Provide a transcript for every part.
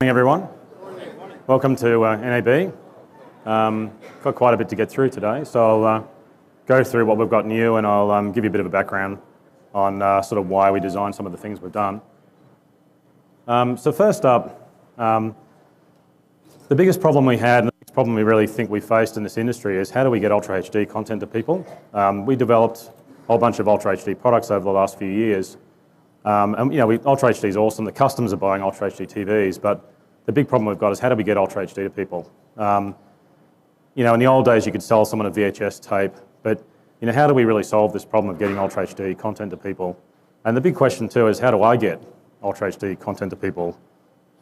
Morning, everyone. Welcome to NAB. Got quite a bit to get through today, so I'll go through what we've got new, and I'll give you a bit of a background on sort of why we designed some of the things we've done. So first up, the biggest problem we had, and the biggest problem we really think we faced in this industry is how do we get Ultra HD content to people? We developed a whole bunch of Ultra HD products over the last few years. And you know, Ultra HD is awesome. The customers are buying Ultra HD TVs, but the big problem we've got is how do we get Ultra HD to people? You know, in the old days, you could sell someone a VHS tape, but you know, how do we really solve this problem of getting Ultra HD content to people? And the big question too is how do I get Ultra HD content to people?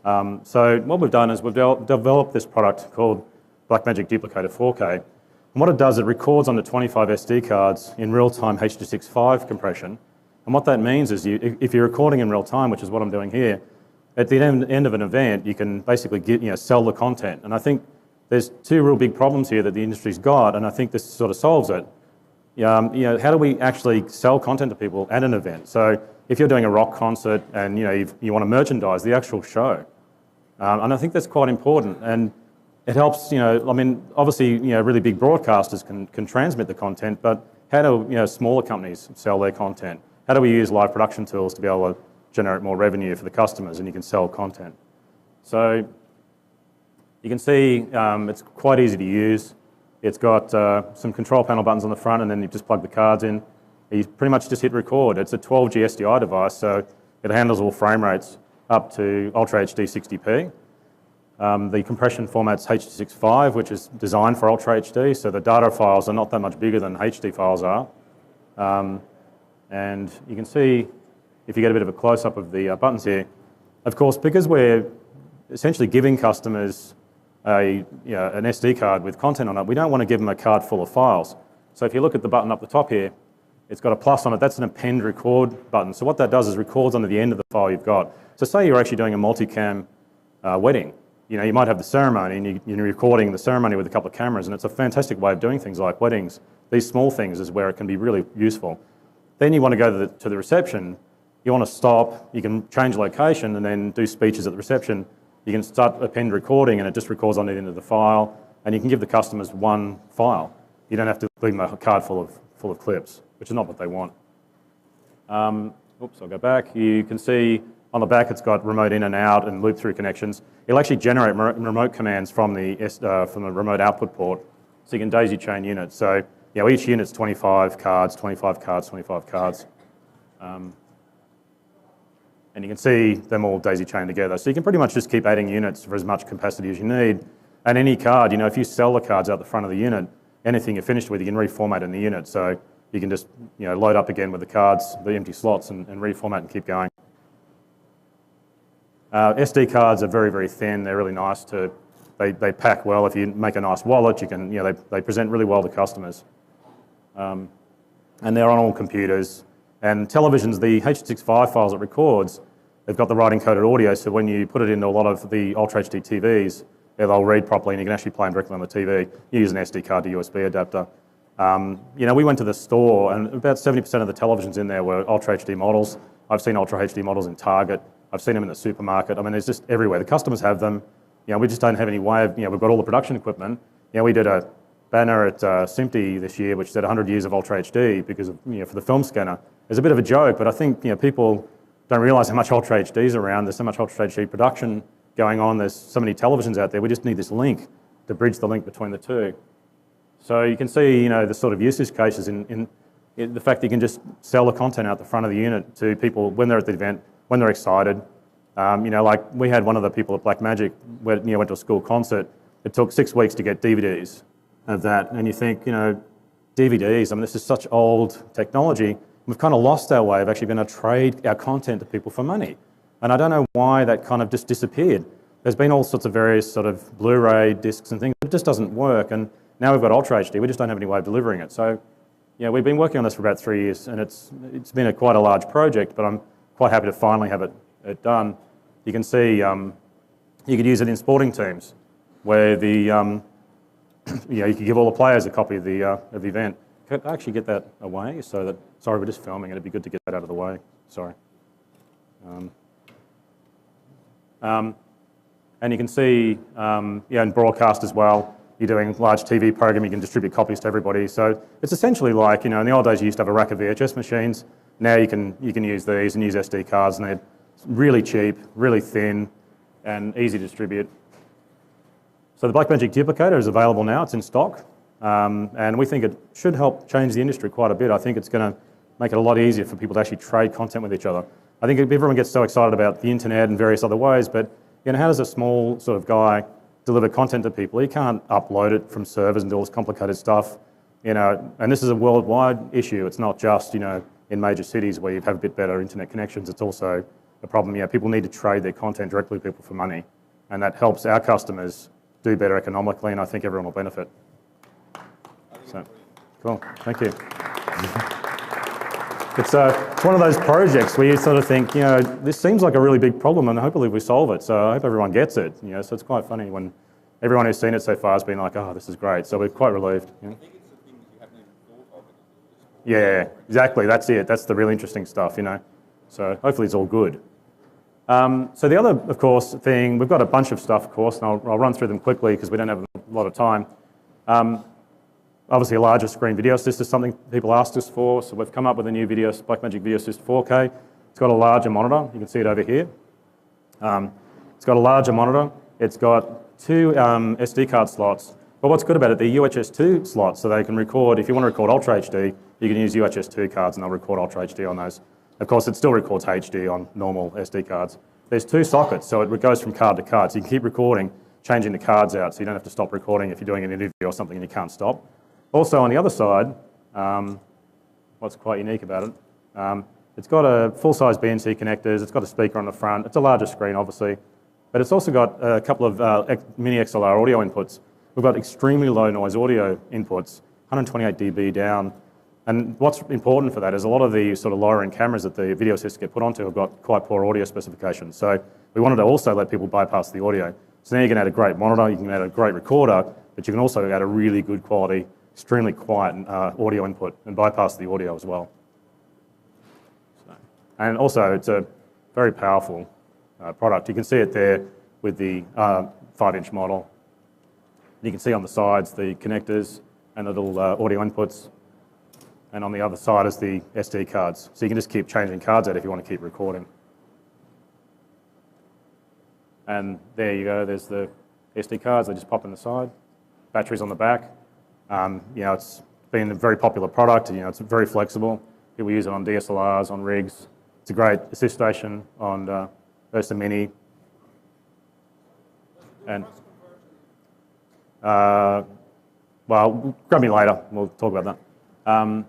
So what we've done is we've developed this product called Blackmagic Duplicator 4K. And what it does, it records onto 25 SD cards in real-time H.265 compression. And what that means is if you're recording in real time, which is what I'm doing here, at the end of an event, you can basically sell the content. And I think there's two real big problems here that the industry's got, and I think this sort of solves it. How do we actually sell content to people at an event? So if you're doing a rock concert and you want to merchandise the actual show, and I think that's quite important. And it helps. Obviously, really big broadcasters can transmit the content, but how do smaller companies sell their content? How do we use live production tools to be able to generate more revenue for the customers and you can sell content? So you can see it's quite easy to use. It's got some control panel buttons on the front, and then you just plug the cards in. You pretty much just hit record. It's a 12G SDI device, so it handles all frame rates up to Ultra HD 60p. The compression format's H.265, which is designed for Ultra HD, so the data files are not that much bigger than HD files are. And you can see, if you get a bit of a close-up of the buttons here, of course, because we're essentially giving customers an SD card with content on it, we don't want to give them a card full of files. So if you look at the button up the top here, it's got a plus on it. That's an append record button. So what that does is records onto the end of the file you've got. So say you're actually doing a multicam wedding. You might have the ceremony, and you're recording the ceremony with a couple of cameras, and it's a fantastic way of doing things like weddings. These small things is where it can be really useful. Then you want to go to the reception. You want to stop. You can change location and then do speeches at the reception. You can start append recording, and it just records on the end of the file. And you can give the customers one file. You don't have to leave them a card full of clips, which is not what they want. Oops, I'll go back. You can see on the back it's got remote in and out and loop-through connections. It'll actually generate remote commands from the remote output port, so you can daisy chain units. So each unit's 25 cards, 25 cards, 25 cards. And you can see them all daisy chained together. So you can pretty much just keep adding units for as much capacity as you need. And any card, if you sell the cards out the front of the unit, anything you're finished with, you can reformat in the unit. So you can just load up again with the cards, the empty slots, and reformat and keep going. SD cards are very, very thin. They're really nice they pack well. If you make a nice wallet, you can, they present really well to customers. And they're on all computers. And televisions, the H.265 files it records, they've got the right encoded audio, so when you put it into a lot of the Ultra HD TVs, they'll read properly and you can actually play them directly on the TV. You use an SD card to USB adapter. We went to the store and about 70% of the televisions in there were Ultra HD models. I've seen Ultra HD models in Target. I've seen them in the supermarket. I mean, it's just everywhere. The customers have them. We just don't have any way of, we've got all the production equipment. We did a banner at SMPTE this year which said 100 years of Ultra HD because of, for the film scanner. It's a bit of a joke, but I think people don't realise how much Ultra HD is around. There's so much Ultra HD production going on. There's so many televisions out there. We just need this link to bridge the link between the two. So you can see, the sort of usage cases in the fact that you can just sell the content out the front of the unit to people when they're at the event, when they're excited. Like we had one of the people at Blackmagic went to a school concert. It took 6 weeks to get DVDs of that, and you think, DVDs. I mean, this is such old technology. We've kind of lost our way of actually being able to trade our content to people for money. And I don't know why that kind of just disappeared. There's been all sorts of various sort of Blu-ray discs and things. It just doesn't work. And now we've got Ultra HD. We just don't have any way of delivering it. So, we've been working on this for about 3 years, and it's been quite a large project, but I'm quite happy to finally have it done. You can see you could use it in sporting teams where you could give all the players a copy of the event. Could I actually get that away so that, sorry, we're just filming, it'd be good to get that out of the way, sorry. And And you can see, in broadcast as well, you're doing large TV program, you can distribute copies to everybody. So it's essentially like, in the old days you used to have a rack of VHS machines. Now you can use these and use SD cards, and they're really cheap, really thin, and easy to distribute. So the Blackmagic duplicator is available now, it's in stock. And we think it should help change the industry quite a bit. I think it's going to make it a lot easier for people to actually trade content with each other. I think everyone gets so excited about the internet and various other ways, but how does a small sort of guy deliver content to people? He can't upload it from servers and do all this complicated stuff. And this is a worldwide issue. It's not just in major cities where you have a bit better internet connections. It's also a problem. People need to trade their content directly with people for money, and that helps our customers do better economically, and I think everyone will benefit. So, cool. Thank you. It's one of those projects where you sort of think, this seems like a really big problem, and hopefully we solve it. So I hope everyone gets it. So it's quite funny when everyone who's seen it so far has been like, oh, this is great. So we're quite relieved. I think it's the things you haven't even thought of. Yeah, exactly. That's it. That's the really interesting stuff, So hopefully it's all good. So the other, of course, thing, we've got a bunch of stuff, of course, and I'll run through them quickly because we don't have a lot of time. Obviously, a larger screen video assist is something people asked us for, so we've come up with a new Blackmagic Video Assist 4K. It's got a larger monitor. You can see it over here. It's got a larger monitor. It's got two SD card slots. But what's good about it, they're UHS 2 slots, so they can record, if you want to record Ultra HD, you can use UHS 2 cards and they'll record Ultra HD on those. Of course, it still records HD on normal SD cards. There's two sockets, so it goes from card to card, so you can keep recording, changing the cards out, so you don't have to stop recording if you're doing an interview or something and you can't stop. Also, on the other side, what's quite unique about it, it's got a full-size BNC connectors, it's got a speaker on the front, it's a larger screen, obviously, but it's also got a couple of mini XLR audio inputs. We've got extremely low noise audio inputs, 128 dB down, and what's important for that is a lot of the sort of lower-end cameras that the video assists get put onto have got quite poor audio specifications, so we wanted to also let people bypass the audio. So now you can add a great monitor, you can add a great recorder, but you can also add a really good quality, extremely quiet audio input and bypass the audio as well. And also, it's a very powerful product. You can see it there with the 5-inch model. You can see on the sides the connectors and the little audio inputs. And on the other side is the SD cards. So you can just keep changing cards out if you want to keep recording. And there you go, there's the SD cards, they just pop in the side. Batteries on the back. It's been a very popular product. It's very flexible. People use it on DSLRs, on rigs. It's a great assist station on Versa Mini. And well, grab me later. We'll talk about that.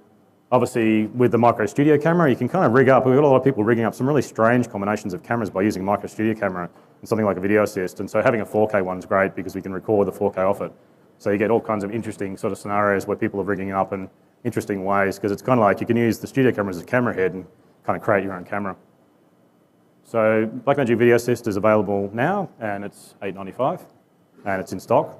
Obviously, with the Micro Studio camera, you can kind of rig up. We've got a lot of people rigging up some really strange combinations of cameras by using a Micro Studio camera and something like a video assist. And so having a 4K one is great because we can record the 4K off it. So you get all kinds of interesting sort of scenarios where people are rigging up in interesting ways because it's kind of like you can use the studio camera as a camera head and kind of create your own camera. So Blackmagic Video Assist is available now and it's $8.95 and it's in stock.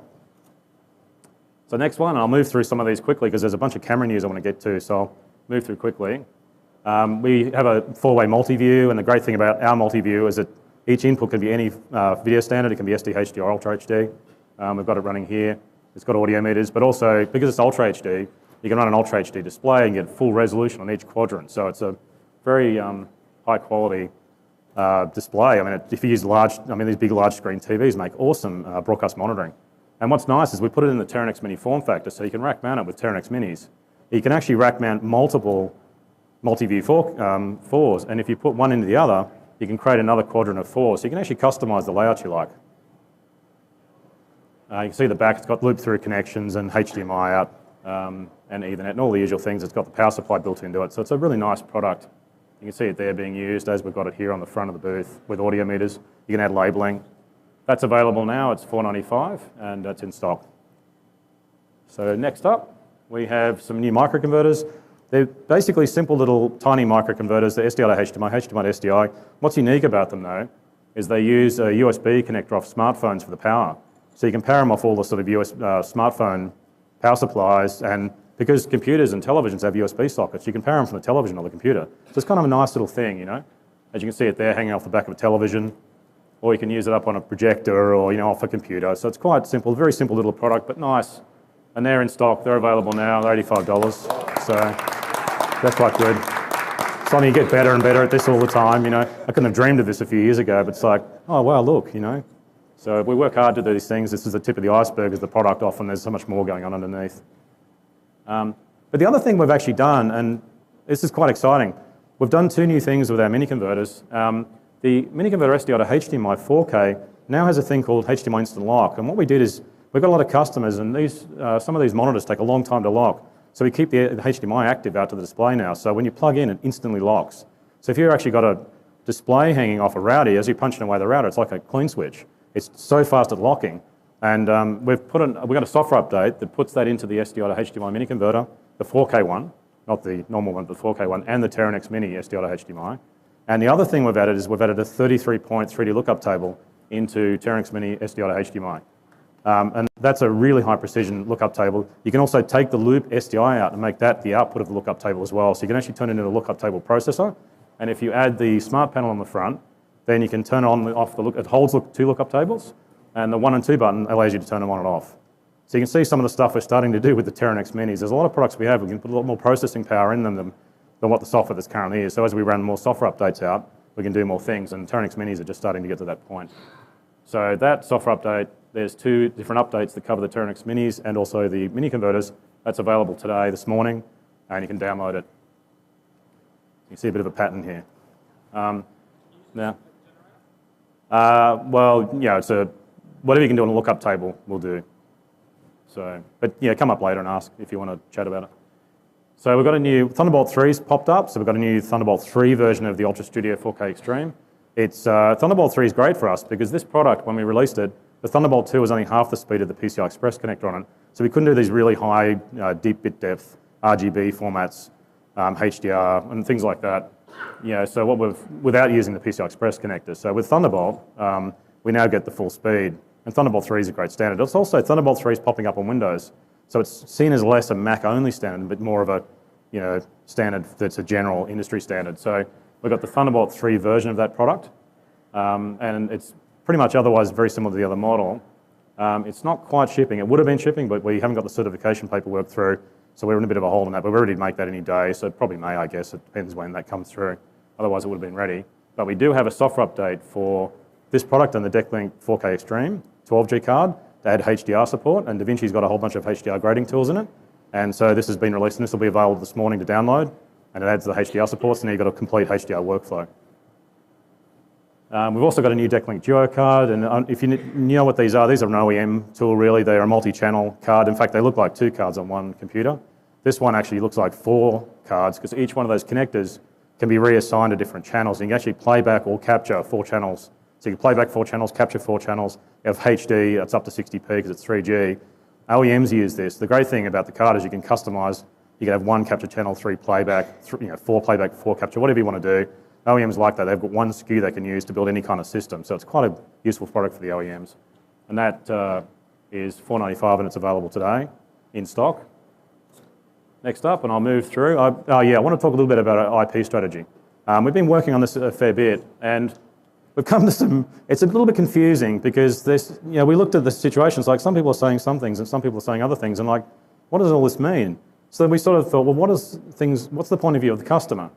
So next one, I'll move through some of these quickly because there's a bunch of camera news I want to get to, so I'll move through quickly. We have a 4-way multi-view, and the great thing about our multi-view is that each input can be any video standard. It can be SD, HD, or Ultra HD. We've got it running here. It's got audio meters, but also, because it's Ultra HD, you can run an Ultra HD display and get full resolution on each quadrant. So it's a very high quality display. I mean, if you use these big large screen TVs make awesome broadcast monitoring. And what's nice is we put it in the Terranex Mini form factor, so you can rack mount it with Terranex Minis. You can actually rack mount multiple multi-view 4s, and if you put one into the other, you can create another quadrant of 4, so you can actually customize the layout you like. You can see the back, it's got loop-through connections and HDMI out, and Ethernet, and all the usual things. It's got the power supply built into it, so it's a really nice product. You can see it there being used as we've got it here on the front of the booth with audio meters. You can add labeling. That's available now, it's $4.95, and that's in stock. So next up, we have some new microconverters. They're basically simple little tiny microconverters. They're SDI to HDMI, HDMI to SDI. What's unique about them though, is they use a USB connector off smartphones for the power. So you can power them off all the sort of smartphone power supplies, and because computers and televisions have USB sockets, you can power them from the television or the computer. So it's kind of a nice little thing, you know. As you can see it there, hanging off the back of a television. or you can use it up on a projector or off a computer. So it's quite simple, very simple little product, but nice. And they're in stock. They're available now. They're $85. So that's quite good. Something you get better and better at this all the time. I couldn't have dreamed of this a few years ago, but it's like, oh wow, look. So we work hard to do these things. This is the tip of the iceberg, is the product. Often there's so much more going on underneath. But the other thing we've actually done, and this is quite exciting, we've done 2 new things with our mini converters. The mini converter SDI to HDMI 4K now has a thing called HDMI Instant Lock. And what we did is, we've got a lot of customers, and some of these monitors take a long time to lock. So we keep the HDMI active out to the display now. So when you plug in, it instantly locks. So if you've actually got a display hanging off a router, as you're punching away the router, it's like a clean switch. It's so fast at locking. And we've got a software update that puts that into the SDI to HDMI mini converter, the 4K one, not the normal one, but the 4K one, and the Terranex Mini SDI to HDMI. And the other thing we've added is we've added a 33-point 3D lookup table into Terranex Mini SDI to HDMI. And that's a really high precision lookup table. You can also take the loop SDI out and make that the output of the lookup table as well. So you can actually turn it into a lookup table processor. And if you add the smart panel on the front, then you can turn on and off the look. It holds 2 lookup tables, and the 1 and 2 button allows you to turn them on and off. So you can see some of the stuff we're starting to do with the Terranex Minis. There's a lot of products we have. We can put a lot more processing power in them than what the software that's currently is. So as we run more software updates out, we can do more things, and Terranex Minis are just starting to get to that point. So that software update, there's 2 different updates that cover the Terranex Minis and also the mini converters. That's available today, this morning, and you can download it. You see a bit of a pattern here. It's whatever you can do on a lookup table will do. So, but come up later and ask if you want to chat about it. So we've got a new Thunderbolt 3's popped up. So we've got a new Thunderbolt 3 version of the Ultra Studio 4K Extreme. Thunderbolt 3 is great for us because this product, when we released it, the Thunderbolt 2 was only half the speed of the PCI Express connector on it. So we couldn't do these really high deep bit depth RGB formats, HDR and things like that. So without using the PCI Express connector. So with Thunderbolt, we now get the full speed. And Thunderbolt 3 is a great standard. It's also, Thunderbolt 3 is popping up on Windows. So it's seen as less a Mac-only standard, but more of a standard that's a general industry standard. So we've got the Thunderbolt 3 version of that product. And it's pretty much otherwise very similar to the other model. It's not quite shipping. It would have been shipping, but we haven't got the certification paperwork through. So we're in a bit of a hole in that, but we're ready to make that any day. So probably May, I guess. It depends when that comes through. Otherwise, it would have been ready. But we do have a software update for this product and the DeckLink 4K Extreme 12G card. They had HDR support, and DaVinci's got a whole bunch of HDR grading tools in it. And so this has been released, and this will be available this morning to download. And it adds the HDR support, so now you've got a complete HDR workflow. We've also got a new DeckLink Duo card, and if you know what these are an OEM tool really. They're a multi-channel card. In fact, they look like 2 cards on one computer. This one actually looks like 4 cards because each one of those connectors can be reassigned to different channels. And you can actually play back or capture 4 channels. So you can play back 4 channels, capture 4 channels. You have HD, that's up to 60p because it's 3G. OEMs use this. The great thing about the card is you can customize. You can have 1 capture channel, 3 playback, 4 playback, 4 capture, whatever you want to do. OEMs like that. They've got 1 SKU they can use to build any kind of system. So it's quite a useful product for the OEMs. And that is $495 and it's available today in stock. Next up, and I'll move through. I want to talk a little bit about our IP strategy. We've been working on this a fair bit, and we've come to some. It's a little bit confusing because this. We looked at the situations. Like some people are saying some things, and some people are saying other things, and like, what does all this mean? So we sort of thought, well, what's the point of view of the customer?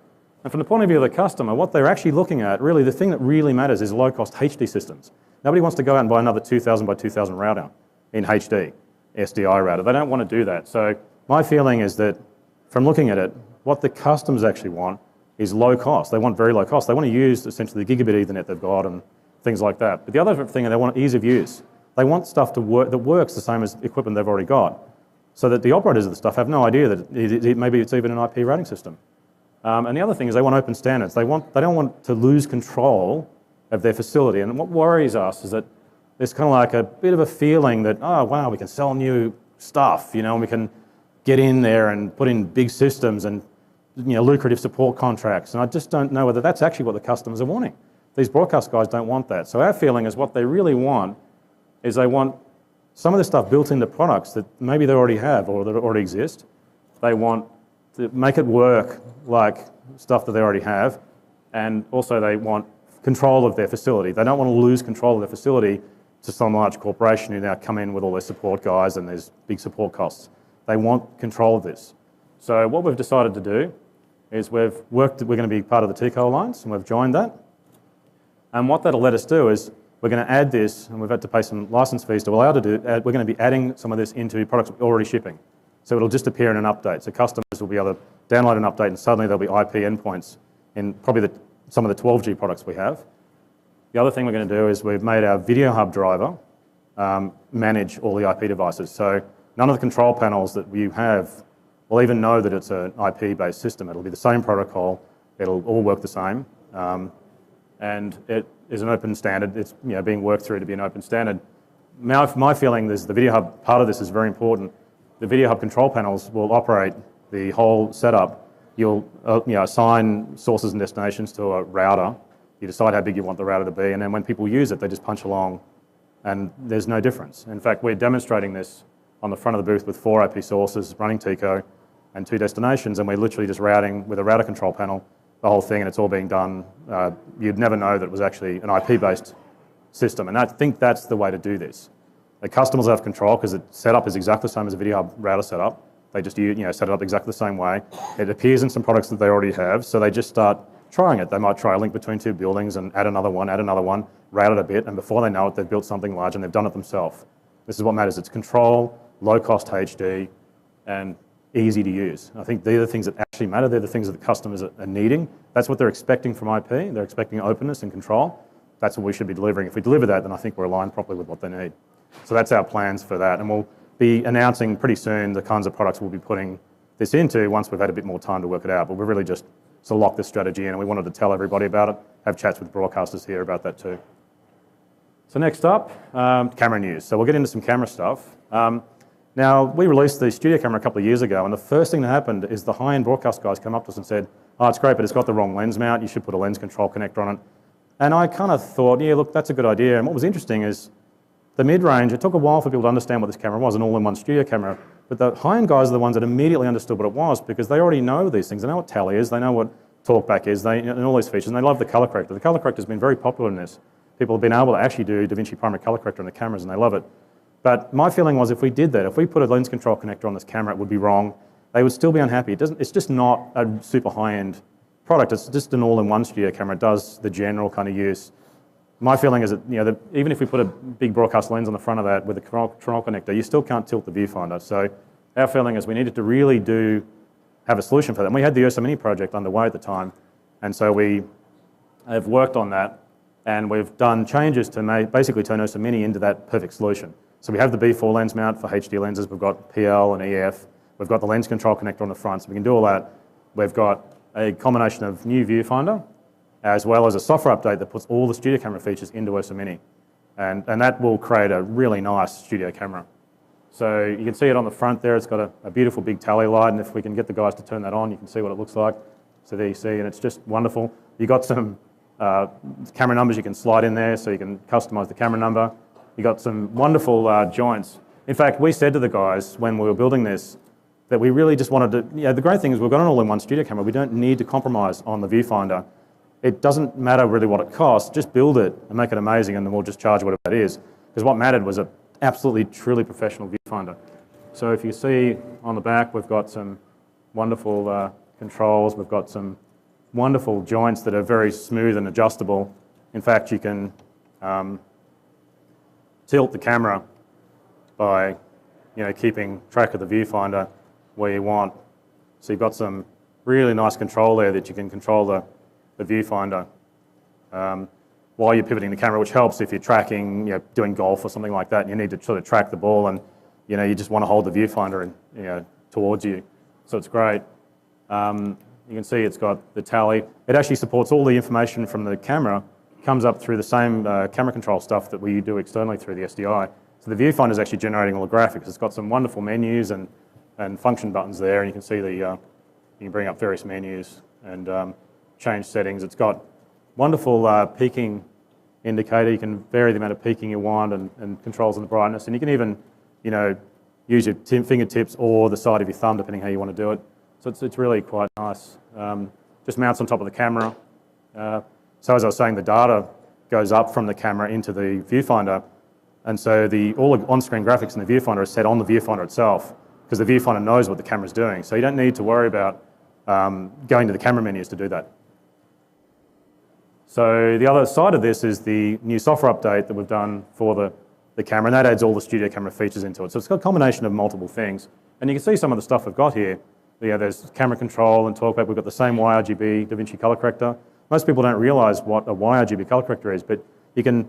And from the point of view of the customer, what they're actually looking at, really, the thing that really matters is low-cost HD systems. Nobody wants to go out and buy another 2000 by 2000 router in HD, SDI router. They don't want to do that. So my feeling is that from looking at it, what the customers actually want is low cost. They want very low cost. They want to use essentially the gigabit Ethernet they've got and things like that. But the other thing, they want ease of use. They want stuff to work that works the same as equipment they've already got, so that the operators of the stuff have no idea that maybe it's even an IP routing system. And the other thing is they want open standards. They don't want to lose control of their facility. And what worries us is that there's kind of like a bit of a feeling that, oh, wow, we can sell new stuff, and we can get in there and put in big systems and lucrative support contracts. And I just don't know whether that's actually what the customers are wanting. These broadcast guys don't want that. So our feeling is what they really want is they want some of the stuff built into products that maybe they already have or that already exist. They want to make it work like stuff that they already have. And also they want control of their facility. They don't want to lose control of their facility to some large corporation who now come in with all their support guys and there's big support costs. They want control of this. So what we've decided to do is we're going to be part of the TCO Alliance, and we've joined that. And what that'll let us do is we're going to add this, and we've had to pay some license fees to allow to do. We're going to be adding some of this into products we're already shipping. So it'll just appear in an update. So customers will be able to download an update, and suddenly there'll be IP endpoints in probably some of the 12G products we have. The other thing we're going to do is we've made our Video Hub driver manage all the IP devices. So none of the control panels that you have will even know that it's an IP-based system. It'll be the same protocol. It'll all work the same. And it is an open standard. It's being worked through to be an open standard. My feeling is the Video Hub part of this is very important. The Video Hub control panels will operate the whole setup. You'll assign sources and destinations to a router. You decide how big you want the router to be, and then when people use it, they just punch along, and there's no difference. In fact, we're demonstrating this on the front of the booth with 4 IP sources running TCO and 2 destinations, and we're literally just routing with a router control panel the whole thing, and it's all being done. You'd never know that it was actually an IP-based system, and I think that's the way to do this. The customers have control because the setup is exactly the same as a Video Hub router setup. They just set it up exactly the same way. It appears in some products that they already have, so they just start trying it. They might try a link between 2 buildings and add another one, route it a bit, and before they know it, they've built something large and they've done it themselves. This is what matters. It's control, low-cost HD, and easy to use. I think they're the things that actually matter. They're the things that the customers are needing. That's what they're expecting from IP. They're expecting openness and control. That's what we should be delivering. If we deliver that, then I think we're aligned properly with what they need. So that's our plans for that, and we'll be announcing pretty soon the kinds of products we'll be putting this into once we've had a bit more time to work it out. But we've really just sort of locked this strategy in, and we wanted to tell everybody about it, have chats with broadcasters here about that too. So next up, camera news. So we'll get into some camera stuff. Now, we released the studio camera a couple of years ago, and the first thing that happened is the high-end broadcast guys come up to us and said, oh, it's great, but it's got the wrong lens mount. You should put a lens control connector on it. And I kind of thought, yeah, look, that's a good idea. And what was interesting is the mid-range, it took a while for people to understand what this camera was, an all-in-one studio camera. But the high-end guys are the ones that immediately understood what it was because they already know these things. They know what tally is, they know what talkback is, and all these features, and they love the color corrector. The color corrector has been very popular in this. People have been able to actually do DaVinci primary color corrector on the cameras, and they love it. But my feeling was if we did that, if we put a lens control connector on this camera, it would be wrong. They would still be unhappy. It's just not a super high-end product. It's just an all-in-one studio camera. It does the general kind of use. My feeling is that, even if we put a big broadcast lens on the front of that with a control connector, you still can't tilt the viewfinder. So our feeling is we needed to really have a solution for that. And we had the Ursa Mini project underway at the time, and so we have worked on that, and we've done changes to basically turn Ursa Mini into that perfect solution. So we have the B4 lens mount for HD lenses. We've got PL and EF. We've got the lens control connector on the front, so we can do all that. We've got a combination of new viewfinder, as well as a software update that puts all the studio camera features into Ursa Mini. And that will create a really nice studio camera. So you can see it on the front there. It's got a beautiful big tally light, and if we can get the guys to turn that on, you can see what it looks like. So there you see, and it's just wonderful. You've got some camera numbers you can slide in there, so you can customize the camera number. You've got some wonderful joints. In fact, we said to the guys when we were building this that we really just wanted to, the great thing is we've got an all-in-one studio camera. We don't need to compromise on the viewfinder. It doesn't matter really what it costs, just build it and make it amazing, and then we'll just charge whatever that is. Because what mattered was an absolutely, truly professional viewfinder. So if you see on the back, we've got some wonderful controls. We've got some wonderful joints that are very smooth and adjustable. In fact, you can tilt the camera by keeping track of the viewfinder where you want. So you've got some really nice control there that you can control the viewfinder while you're pivoting the camera, which helps if you're tracking, doing golf or something like that, and you need to sort of track the ball, and you just want to hold the viewfinder towards you. So it's great. You can see it's got the tally. It actually supports all the information from the camera, comes up through the same camera control stuff that we do externally through the SDI. So the viewfinder is actually generating all the graphics. It's got some wonderful menus and function buttons there, and you can see you can bring up various menus and change settings. It's got wonderful peaking indicator. You can vary the amount of peaking you want and controls on the brightness, and you can even use your fingertips or the side of your thumb depending how you want to do it. So it's really quite nice. Just mounts on top of the camera. So as I was saying, the data goes up from the camera into the viewfinder, and so all the on-screen graphics in the viewfinder are set on the viewfinder itself, because the viewfinder knows what the camera's doing. So you don't need to worry about going to the camera menus to do that. So the other side of this is the new software update that we've done for the camera, and that adds all the studio camera features into it. So it's got a combination of multiple things. And you can see some of the stuff we've got here. Yeah, there's camera control and talkback. We've got the same YRGB DaVinci color corrector. Most people don't realize what a YRGB color corrector is, but you can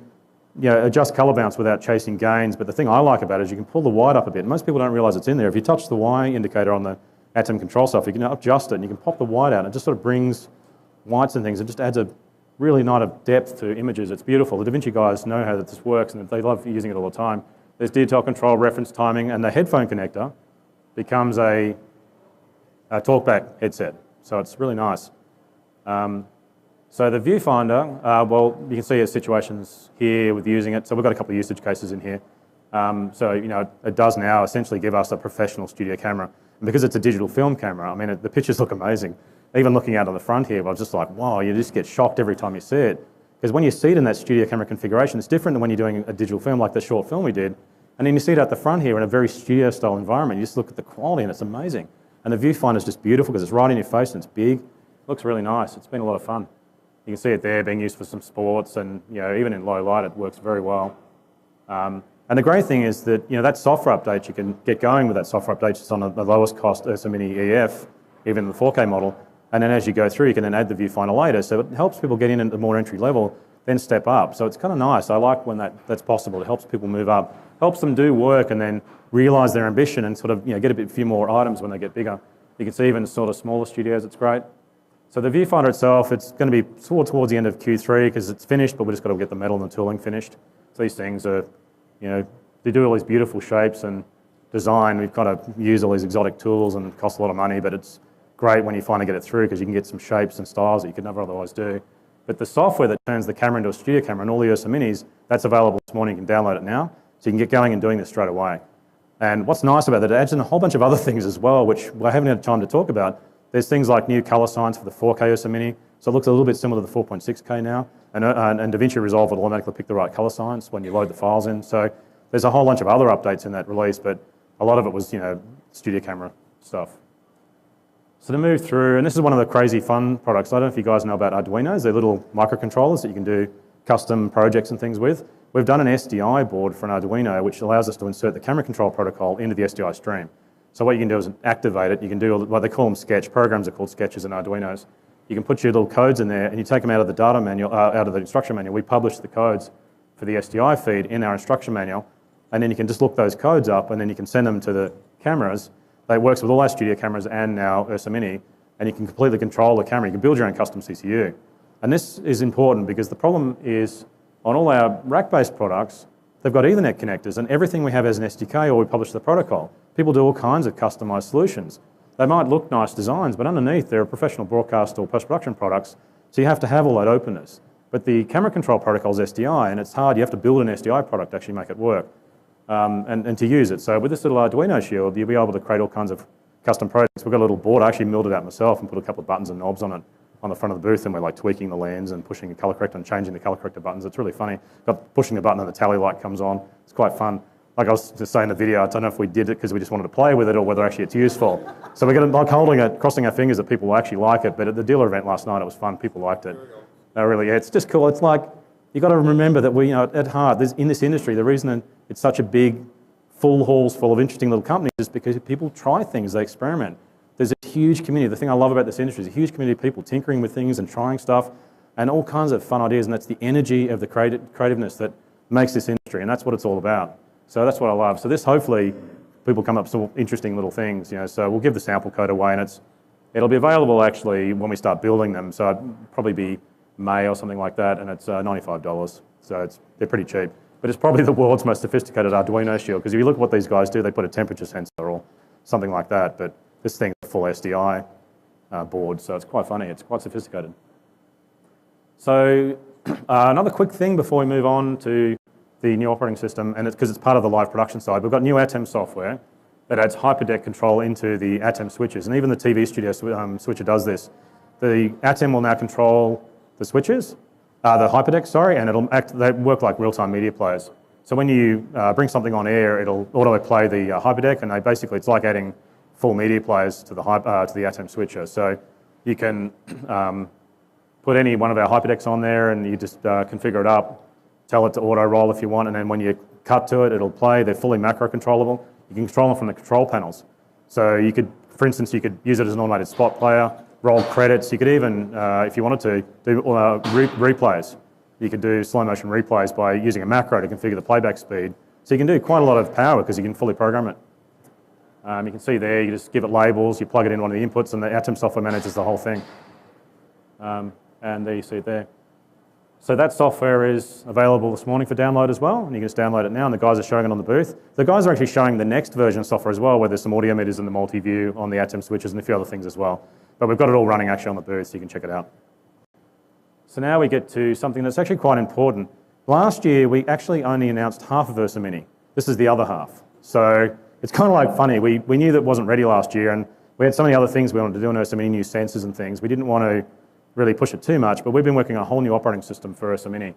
adjust color bounce without chasing gains. But the thing I like about it is you can pull the white up a bit. Most people don't realize it's in there. If you touch the Y indicator on the Atom control software, you can adjust it and you can pop the white out. And it just sort of brings whites and things. It just adds a really nice depth to images. It's beautiful. The DaVinci guys know how this works and they love using it all the time. There's detail control, reference timing, and the headphone connector becomes a talkback headset. So it's really nice. So the viewfinder, well, you can see situations here with using it. So we've got a couple of usage cases in here. So it does now essentially give us a professional studio camera. And because it's a digital film camera, I mean, the pictures look amazing. Even looking out on the front here, I was just like, wow, you just get shocked every time you see it. Because when you see it in that studio camera configuration, it's different than when you're doing a digital film like the short film we did. And then you see it out the front here in a very studio style environment. You just look at the quality and it's amazing. And the viewfinder is just beautiful because it's right in your face and it's big. It looks really nice. It's been a lot of fun. You can see it there being used for some sports, and even in low light it works very well. And the great thing is that that software update, you can get going with that software update. It's on the lowest cost Ursa Mini EF, even the 4K model. And then as you go through, you can then add the viewfinder later. So it helps people get in at the more entry level, then step up. So it's kind of nice. I like when that's possible. It helps people move up, helps them do work and then realise their ambition and sort of get a few more items when they get bigger. You can see even sort of smaller studios, it's great. So the viewfinder itself, it's going to be towards the end of Q3 because it's finished, but we've just got to get the metal and the tooling finished. So these things are, they do all these beautiful shapes and design. We've got to use all these exotic tools and it costs a lot of money, but it's great when you finally get it through because you can get some shapes and styles that you could never otherwise do. But the software that turns the camera into a studio camera and all the Ursa Minis, that's available this morning. You can download it now, so you can get going and doing this straight away. And what's nice about that, it adds in a whole bunch of other things as well, which I haven't had time to talk about. There's things like new color signs for the 4K Ursa Mini, so it looks a little bit similar to the 4.6K now. And DaVinci Resolve will automatically pick the right color signs when you load the files in. So there's a whole bunch of other updates in that release, but a lot of it was, studio camera stuff. So to move through, and this is one of the crazy fun products. I don't know if you guys know about Arduinos. They're little microcontrollers that you can do custom projects and things with. We've done an SDI board for an Arduino, which allows us to insert the camera control protocol into the SDI stream. So what you can do is activate it. You can do what they call them sketch. Programs are called sketches in Arduinos. You can put your little codes in there and you take them out of the data manual, out of the instruction manual. We publish the codes for the SDI feed in our instruction manual, and then you can just look those codes up and then you can send them to the cameras. It works with all our studio cameras and now Ursa Mini, and you can completely control the camera. You can build your own custom CCU. And this is important because the problem is on all our rack-based products, they've got Ethernet connectors and everything we have as an SDK or we publish the protocol. People do all kinds of customized solutions. They might look nice designs, but underneath they're professional broadcast or post-production products, so you have to have all that openness. But the camera control protocol is SDI, and it's hard. You have to build an SDI product to actually make it work. And to use it. So with this little Arduino shield, you'll be able to create all kinds of custom projects. We've got a little board. I actually milled it out myself and put a couple of buttons and knobs on it on the front of the booth, and we're like tweaking the lens and pushing the color corrector and changing the color corrector buttons. It's really funny. Pushing the button and the tally light comes on. It's quite fun. Like I was just saying in the video, I don't know if we did it because we just wanted to play with it or whether actually it's useful. So we're going to, like holding it, crossing our fingers that people will actually like it. But at the dealer event last night, it was fun. People liked it. It's just cool. It's like, you've got to remember that we, at heart, in this industry, the reason it's such a big full halls full of interesting little companies is because people try things, they experiment. There's a huge community. The thing I love about this industry is a huge community of people tinkering with things and trying stuff and all kinds of fun ideas, and that's the energy of the creativeness that makes this industry, and that's what it's all about. So that's what I love. So this, hopefully, people come up with some interesting little things, so we'll give the sample code away, and it'll be available actually when we start building them, so it'd probably be May or something like that, and it's $95. So they're pretty cheap. But it's probably the world's most sophisticated Arduino shield, because if you look at what these guys do, they put a temperature sensor or something like that, but this thing's a full SDI board, so it's quite funny. It's quite sophisticated. So another quick thing before we move on to the new operating system, and it's because it's part of the live production side, we've got new Atom software that adds hyperdeck control into the Atom switches, and even the TV studio switcher does this. The Atom will now control the switches, The hyperdeck, sorry, and they work like real-time media players. So when you bring something on air, it'll auto-play the hyperdeck, and it's like adding full media players to the Atom switcher. So you can put any one of our hyperdecks on there, and you just configure it up, tell it to auto-roll if you want, and then when you cut to it, it'll play. They're fully macro-controllable. You can control them from the control panels. So you could, for instance, you could use it as an automated spot player, roll credits. You could even, if you wanted to, do replays. You could do slow motion replays by using a macro to configure the playback speed. So you can do quite a lot of power because you can fully program it. You can see there, you just give it labels, you plug it in one of the inputs, and the Atom software manages the whole thing. And there you see it there. So that software is available this morning for download as well, and you can just download it now, and the guys are showing it on the booth. The guys are actually showing the next version of software as well, where there's some audio meters in the multi-view on the Atom switches and a few other things as well. But we've got it all running actually on the booth, so you can check it out. So now we get to something that's actually quite important. Last year, we actually only announced half of Ursa Mini. This is the other half. So it's kind of like funny. We knew that it wasn't ready last year, and we had so many other things we wanted to do in Ursa Mini, new sensors and things. We didn't want to really push it too much, but we've been working on a whole new operating system for Ursa Mini.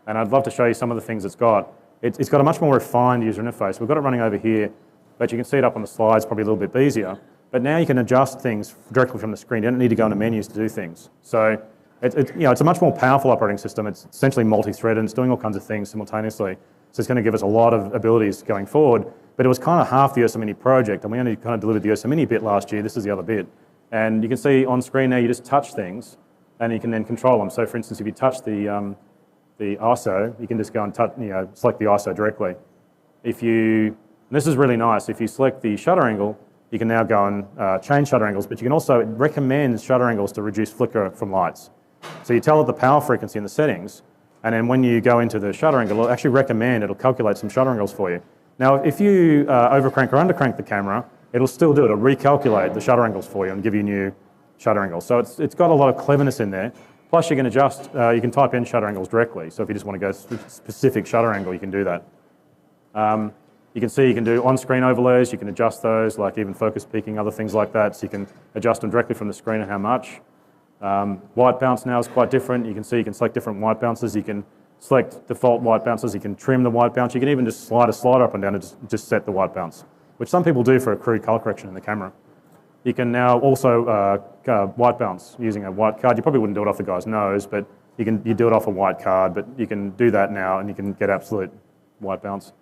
And I'd love to show you some of the things it's got. It's got a much more refined user interface. We've got it running over here, but you can see it up on the slides, probably a little bit easier. But now you can adjust things directly from the screen. You don't need to go into menus to do things. So it's a much more powerful operating system. It's essentially multi-threaded and it's doing all kinds of things simultaneously. So it's going to give us a lot of abilities going forward. But it was kind of half the Ursa Mini project, and we only kind of delivered the Ursa Mini bit last year. This is the other bit. And you can see on screen now you just touch things, and you can then control them. So for instance, if you touch the ISO, you can just go and select the ISO directly. And this is really nice, if you select the shutter angle, you can now go and change shutter angles, but you can also recommend shutter angles to reduce flicker from lights. So you tell it the power frequency in the settings, and then when you go into the shutter angle, it'll actually it'll calculate some shutter angles for you. Now, if you overcrank or undercrank the camera, it'll still do it. It'll recalculate the shutter angles for you and give you new shutter angles. So it's got a lot of cleverness in there. Plus you can adjust, you can type in shutter angles directly. So if you just want to go specific shutter angle, you can do that. You can see you can do on-screen overlays. You can adjust those, like even focus peaking, other things like that. So you can adjust them directly from the screen and how much. White bounce now is quite different. You can see you can select different white bounces. You can select default white bounces. You can trim the white bounce. You can even just slide a slider up and down and just set the white bounce, which some people do for a crude color correction in the camera. You can now also white bounce using a white card. You probably wouldn't do it off the guy's nose, but you do it off a white card, but you can do that now and you can get absolute white bounce.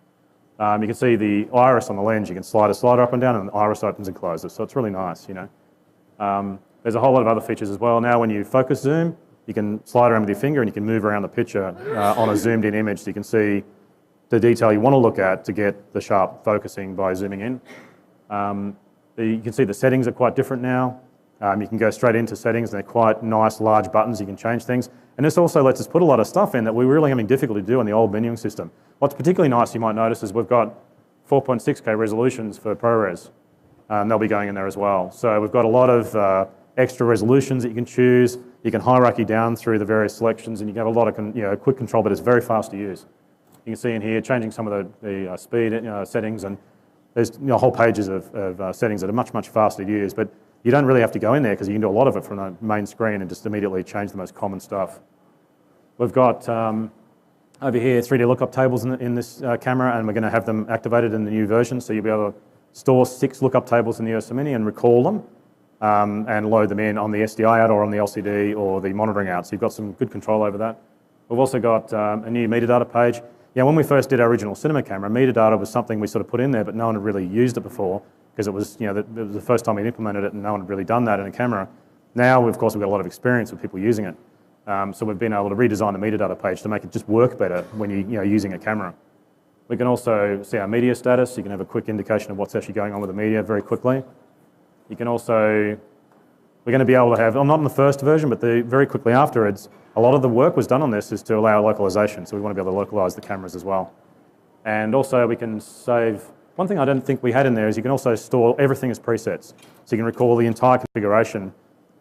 You can see the iris on the lens. You can slide a slider up and down and the iris opens and closes. So it's really nice, you know. There's a whole lot of other features as well. Now when you focus zoom, you can slide around with your finger and you can move around the picture on a zoomed in image so you can see the detail you want to look at to get the sharp focusing by zooming in. You can see the settings are quite different now. You can go straight into settings and they're quite nice large buttons. You can change things. And this also lets us put a lot of stuff in that we're really having difficulty to do on the old menuing system. What's particularly nice you might notice is we've got 4.6K resolutions for ProRes. They'll be going in there as well. So we've got a lot of extra resolutions that you can choose. You can hierarchy down through the various selections and you can have a lot of quick control, but it's very fast to use. You can see in here changing some of the speed settings, and there's whole pages of settings that are much, much faster to use, but you don't really have to go in there because you can do a lot of it from the main screen and just immediately change the most common stuff. We've got over here 3D lookup tables in this camera, and we're going to have them activated in the new version, so you'll be able to store 6 lookup tables in the Ursa Mini and recall them and load them in on the SDI out or on the LCD or the monitoring out, so you've got some good control over that. We've also got a new metadata page. Yeah, when we first did our original cinema camera, metadata was something we sort of put in there, but no one had really used it before because it was, it was the first time we'd implemented it and no one had really done that in a camera. Now, of course, we've got a lot of experience with people using it. So we've been able to redesign the metadata page to make it just work better when you're using a camera. We can also see our media status. You can have a quick indication of what's actually going on with the media very quickly. You can also, we're going to be able to have, not in the first version, but very quickly afterwards, a lot of the work was done on this is to allow localization. So we want to be able to localize the cameras as well. And also we can save, one thing I don't think we had in there is you can also store everything as presets. So you can recall the entire configuration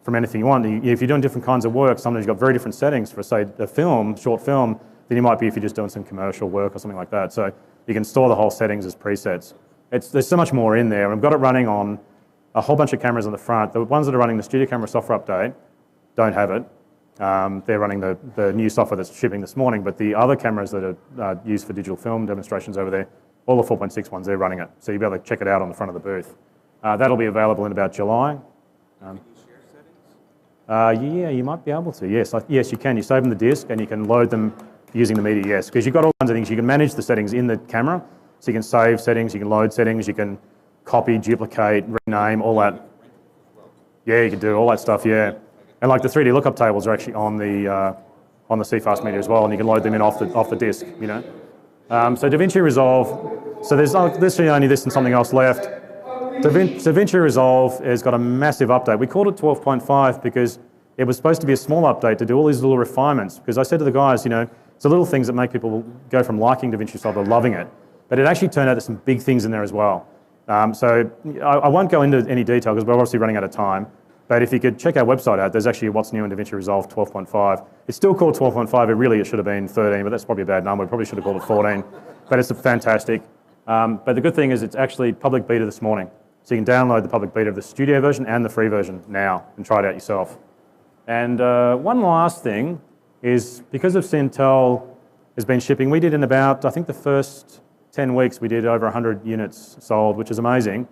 from anything you want. If you're doing different kinds of work, sometimes you've got very different settings for, say, a film, short film, than you might be if you're just doing some commercial work or something like that. So you can store the whole settings as presets. There's so much more in there. We've got it running on a whole bunch of cameras on the front. The ones that are running the studio camera software update don't have it. They're running the new software that's shipping this morning, but the other cameras that are used for digital film demonstrations over there, all the 4.6 ones, they're running it. So you'll be able to check it out on the front of the booth. That'll be available in about July. Can you share settings? Yeah, you might be able to. Yes, yes, you can. You save them the disk and you can load them using the media. Yes, because you've got all kinds of things. You can manage the settings in the camera, so you can save settings, you can load settings, you can copy, duplicate, rename, all that. Yeah, you can do all that stuff. Yeah, and like the 3D lookup tables are actually on the CFast media as well, and you can load them in off the disk. You know, so DaVinci Resolve. So there's literally only this and something else left. DaVinci Resolve has got a massive update. We called it 12.5 because it was supposed to be a small update to do all these little refinements. Because I said to the guys, you know, it's the little things that make people go from liking DaVinci Resolve to loving it. But it actually turned out there's some big things in there as well. So I won't go into any detail because we're obviously running out of time. But if you could check our website out, there's actually what's new in DaVinci Resolve 12.5. It's still called 12.5. It should have been 13, but that's probably a bad number. We probably should have called it 14. But it's fantastic. But the good thing is it's actually public beta this morning. So you can download the public beta of the studio version and the free version now and try it out yourself. And one last thing is because of Cintel has been shipping, we did in about, I think the first 10 weeks, we did over 100 units sold, which is amazing.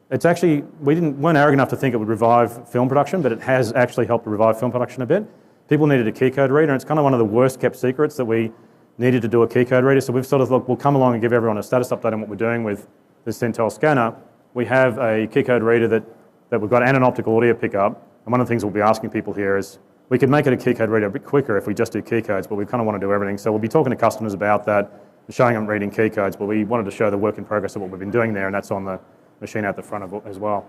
It's actually, weren't arrogant enough to think it would revive film production, but it has actually helped revive film production a bit. People needed a keycode reader, and it's kind of one of the worst kept secrets that we needed to do a keycode reader. So we've sort of thought, we'll come along and give everyone a status update on what we're doing with the Cintel scanner. We have a keycode reader that we've got and an optical audio pickup. And one of the things we'll be asking people here is, we could make it a keycode reader a bit quicker if we just do keycodes, but we kind of want to do everything. So we'll be talking to customers about that, showing them reading keycodes, but we wanted to show the work in progress of what we've been doing there, and that's on the machine out the front of it as well.